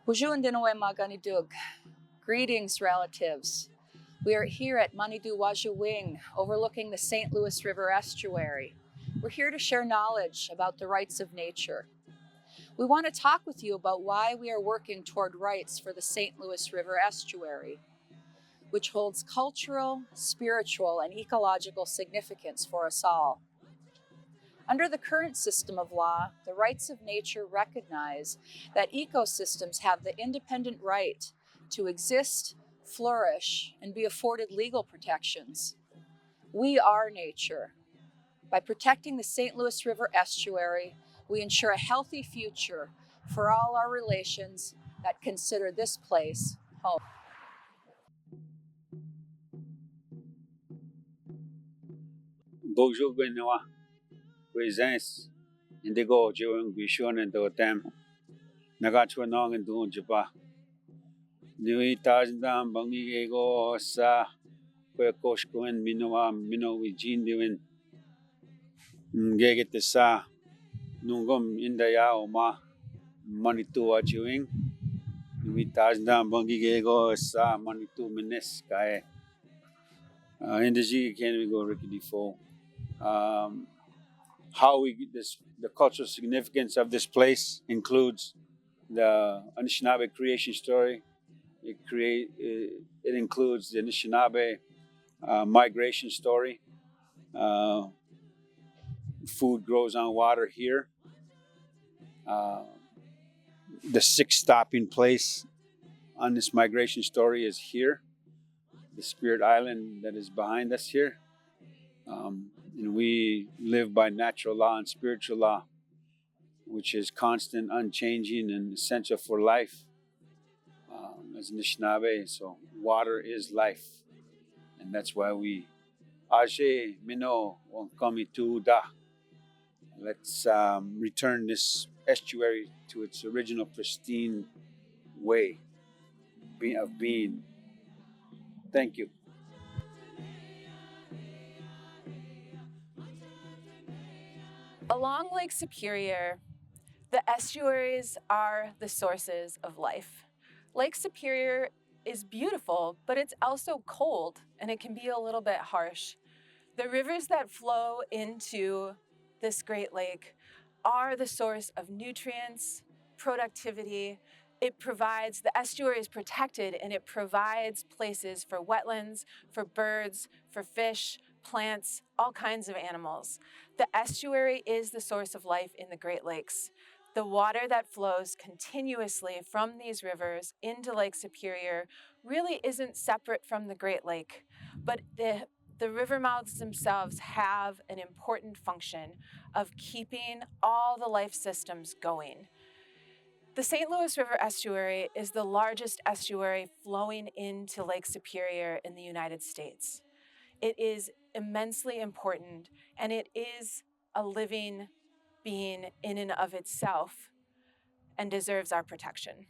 Wujun dinoe maganidug. Greetings, relatives. We are here at Manidu Waju Wing, overlooking the St. Louis River Estuary. We're here to share knowledge about the rights of nature. We want to talk with you about why we are working toward rights for the St. Louis River Estuary, which holds cultural, spiritual, and ecological significance for us all. Under the current system of law, the rights of nature recognize that ecosystems have the independent right to exist, flourish, and be afforded legal protections. We are nature. By protecting the St. Louis River Estuary, we ensure a healthy future for all our relations that consider this place home. Bonjour, Benoit. Presents Indigo, Joan, Bishon, and Dotem. Nagatwanong and Dun Japa. Nui Tazdam, Bangi Ego, Sa, Quacoshcoen, Minoa, Mino, Eugene, Duin, Gaget the Sa, Nungum, Indaya, Oma, Manitua chewing. Nui Tazdam, Bangi Ego, Sa, Manitu, Minis, Kai. In the G, can we go Ricky DeFoe? How we the cultural significance of this place includes the Anishinaabe creation story. It includes the Anishinaabe migration story. Food grows on water here. The sixth stopping place on this migration story is here, the Spirit Island that is behind us here. And we live by natural law and spiritual law, which is constant, unchanging, and essential for life. As Anishinaabe, so water is life. And that's why we Aje Mino Wankami Tu Da. Let's return this estuary to its original pristine way of being. Thank you. Along Lake Superior, the estuaries are the sources of life. Lake Superior is beautiful, but it's also cold, and it can be a little bit harsh. The rivers that flow into this Great Lake are the source of nutrients, productivity. The estuary is protected, and it provides places for wetlands, for birds, for fish, plants, all kinds of animals. The estuary is the source of life in the Great Lakes. The water that flows continuously from these rivers into Lake Superior really isn't separate from the Great Lake, but the river mouths themselves have an important function of keeping all the life systems going. The St. Louis River Estuary is the largest estuary flowing into Lake Superior in the United States. It is immensely important, and it is a living being in and of itself and deserves our protection.